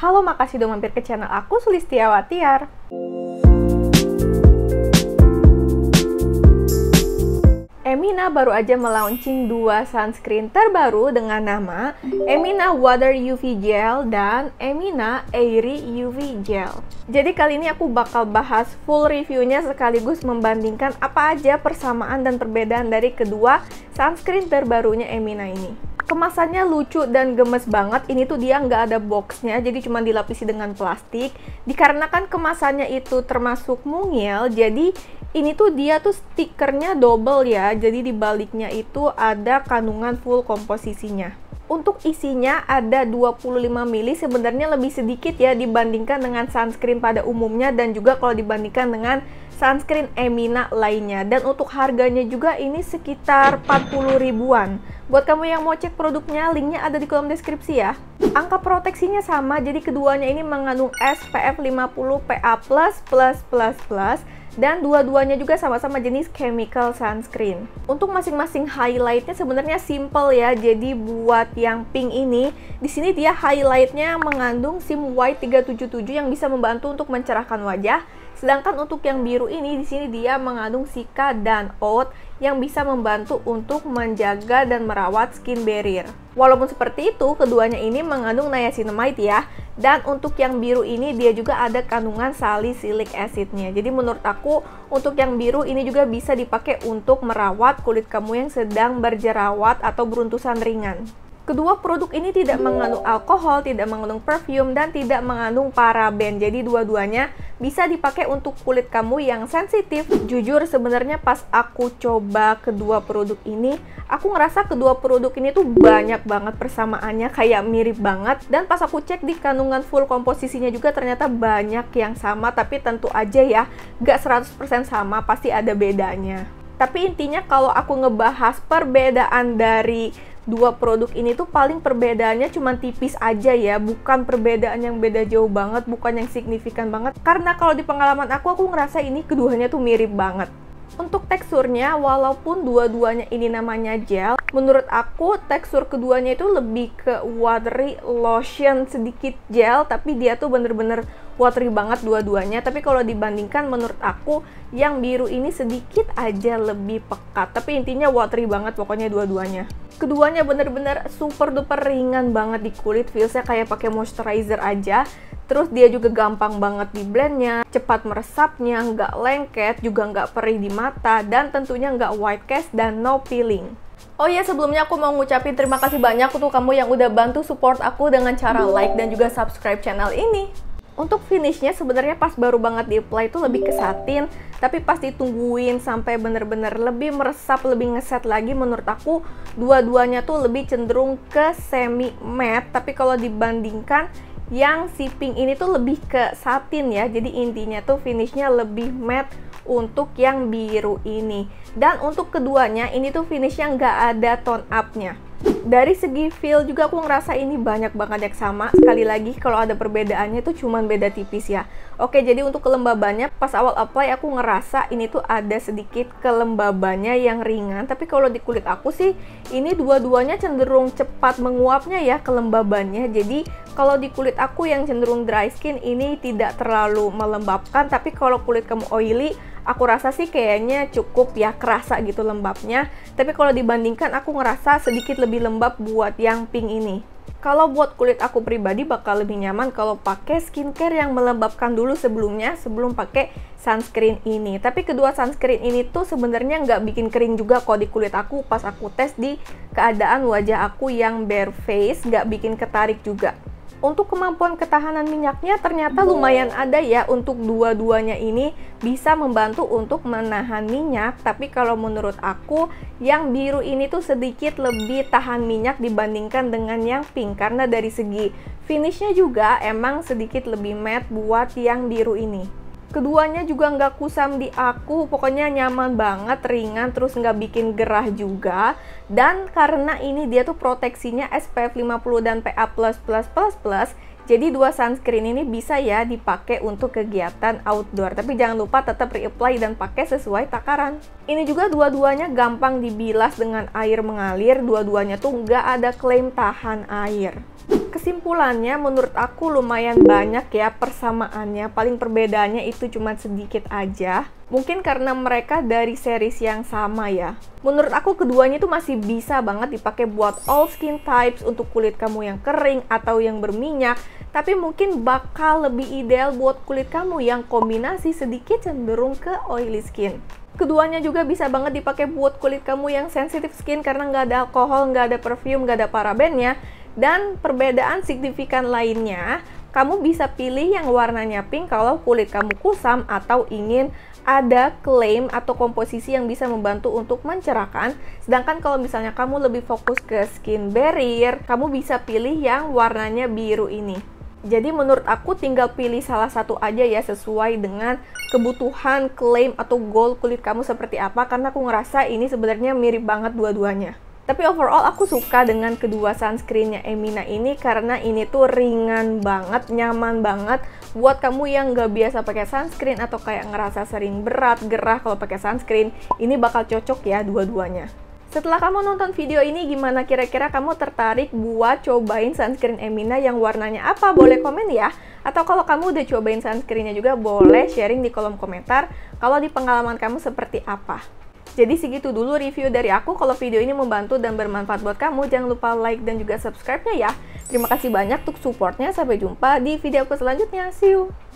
Halo, makasih udah mampir ke channel aku, Sulistiawatiar. Emina baru aja melaunching 2 sunscreen terbaru dengan nama Emina Water UV Gel dan Emina Airy UV Gel. Jadi kali ini aku bakal bahas full reviewnya sekaligus membandingkan apa aja persamaan dan perbedaan dari kedua sunscreen terbarunya Emina ini. Kemasannya lucu dan gemes banget. Ini tuh dia nggak ada boxnya, jadi cuma dilapisi dengan plastik. Dikarenakan kemasannya itu termasuk mungil, jadi ini tuh dia tuh stikernya double ya. Jadi di baliknya itu ada kandungan full komposisinya. Untuk isinya ada 25 ml, sebenarnya lebih sedikit ya dibandingkan dengan sunscreen pada umumnya dan juga kalau dibandingkan dengan sunscreen Emina lainnya. Dan untuk harganya juga ini sekitar 40 ribuan. Buat kamu yang mau cek produknya, linknya ada di kolom deskripsi ya. Angka proteksinya sama, jadi keduanya ini mengandung SPF 50 PA++++, dan dua-duanya juga sama-sama jenis chemical sunscreen. Untuk masing-masing highlightnya sebenarnya simple ya. Jadi buat yang pink ini, di sini dia highlightnya mengandung SIM White 377 yang bisa membantu untuk mencerahkan wajah. Sedangkan untuk yang biru ini, di sini dia mengandung Cica dan Oud yang bisa membantu untuk menjaga dan merawat skin barrier. Walaupun seperti itu, keduanya ini mengandung niacinamide ya. Dan untuk yang biru ini dia juga ada kandungan salicylic acidnya. Jadi menurut aku untuk yang biru ini juga bisa dipakai untuk merawat kulit kamu yang sedang berjerawat atau beruntusan ringan. Kedua produk ini tidak mengandung alkohol, tidak mengandung perfume, dan tidak mengandung paraben. Jadi dua-duanya bisa dipakai untuk kulit kamu yang sensitif. Jujur sebenarnya pas aku coba kedua produk ini, aku ngerasa kedua produk ini tuh banyak banget persamaannya, kayak mirip banget. Dan pas aku cek di kandungan full komposisinya juga ternyata banyak yang sama, tapi tentu aja ya, gak 100% sama, pasti ada bedanya. Tapi intinya kalau aku ngebahas perbedaan dari dua produk ini tuh paling perbedaannya cuma tipis aja ya, bukan perbedaan yang beda jauh banget, bukan yang signifikan banget. Karena kalau di pengalaman aku ngerasa ini keduanya tuh mirip banget. Untuk teksturnya, walaupun dua-duanya ini namanya gel, menurut aku tekstur keduanya itu lebih ke watery lotion sedikit gel, tapi dia tuh bener-bener watery banget dua-duanya. Tapi kalau dibandingkan menurut aku yang biru ini sedikit aja lebih pekat, tapi intinya watery banget pokoknya dua-duanya. Keduanya bener-bener super duper ringan banget di kulit, feelsnya kayak pakai moisturizer aja. Terus dia juga gampang banget di blendnya, cepat meresapnya, nggak lengket, juga nggak perih di mata, dan tentunya nggak white cast dan no peeling. Oh iya, sebelumnya aku mau ngucapin terima kasih banyak untuk kamu yang udah bantu support aku dengan cara like dan juga subscribe channel ini. Untuk finishnya sebenarnya pas baru banget di apply itu lebih ke satin, tapi pas ditungguin sampai bener-bener lebih meresap, lebih ngeset lagi, menurut aku dua-duanya tuh lebih cenderung ke semi matte. Tapi kalau dibandingkan yang si pink ini tuh lebih ke satin ya, jadi intinya tuh finishnya lebih matte untuk yang biru ini. Dan untuk keduanya ini tuh finishnya nggak ada tone up-nya. Dari segi feel juga aku ngerasa ini banyak banget yang sama. Sekali lagi kalau ada perbedaannya tuh cuman beda tipis ya. Oke, jadi untuk kelembabannya pas awal apply aku ngerasa ini tuh ada sedikit kelembabannya yang ringan. Tapi kalau di kulit aku sih ini dua-duanya cenderung cepat menguapnya ya kelembabannya. Jadi kalau di kulit aku yang cenderung dry skin ini tidak terlalu melembabkan. Tapi kalau kulit kamu oily, aku rasa sih kayaknya cukup ya, kerasa gitu lembabnya. Tapi kalau dibandingkan aku ngerasa sedikit lebih lembab buat yang pink ini. Kalau buat kulit aku pribadi bakal lebih nyaman kalau pakai skincare yang melembabkan dulu sebelumnya, sebelum pakai sunscreen ini. Tapi kedua sunscreen ini tuh sebenarnya nggak bikin kering juga kok di kulit aku pas aku tes di keadaan wajah aku yang bare face, nggak bikin ketarik juga. Untuk kemampuan ketahanan minyaknya ternyata lumayan ada ya. Untuk dua-duanya ini bisa membantu untuk menahan minyak. Tapi kalau menurut aku yang biru ini tuh sedikit lebih tahan minyak dibandingkan dengan yang pink. Karena dari segi finishnya juga emang sedikit lebih matte buat yang biru ini. Keduanya juga nggak kusam di aku, pokoknya nyaman banget, ringan, terus nggak bikin gerah juga. Dan karena ini dia tuh proteksinya SPF 50 dan PA++++, jadi dua sunscreen ini bisa ya dipakai untuk kegiatan outdoor. Tapi jangan lupa tetap reapply dan pakai sesuai takaran. Ini juga dua-duanya gampang dibilas dengan air mengalir, dua-duanya tuh nggak ada klaim tahan air. Kesimpulannya, menurut aku lumayan banyak ya persamaannya. Paling perbedaannya itu cuma sedikit aja. Mungkin karena mereka dari series yang sama ya. Menurut aku keduanya itu masih bisa banget dipakai buat all skin types, untuk kulit kamu yang kering atau yang berminyak. Tapi mungkin bakal lebih ideal buat kulit kamu yang kombinasi sedikit cenderung ke oily skin. Keduanya juga bisa banget dipakai buat kulit kamu yang sensitive skin karena nggak ada alkohol, nggak ada perfume, nggak ada parabennya. Dan perbedaan signifikan lainnya, kamu bisa pilih yang warnanya pink kalau kulit kamu kusam atau ingin ada claim atau komposisi yang bisa membantu untuk mencerahkan. Sedangkan kalau misalnya kamu lebih fokus ke skin barrier, kamu bisa pilih yang warnanya biru ini. Jadi menurut aku tinggal pilih salah satu aja ya, sesuai dengan kebutuhan, claim, atau goal kulit kamu seperti apa. Karena aku ngerasa ini sebenarnya mirip banget dua-duanya. Tapi overall aku suka dengan kedua sunscreennya Emina ini karena ini tuh ringan banget, nyaman banget buat kamu yang nggak biasa pakai sunscreen atau kayak ngerasa sering berat, gerah kalau pakai sunscreen. Ini bakal cocok ya dua-duanya. Setelah kamu nonton video ini, gimana kira-kira kamu tertarik buat cobain sunscreen Emina yang warnanya apa? Boleh komen ya. Atau kalau kamu udah cobain sunscreennya juga boleh sharing di kolom komentar kalau di pengalaman kamu seperti apa. Jadi segitu dulu review dari aku. Kalau video ini membantu dan bermanfaat buat kamu, jangan lupa like dan juga subscribe-nya ya. Terima kasih banyak untuk supportnya. Sampai jumpa di video aku selanjutnya. See you!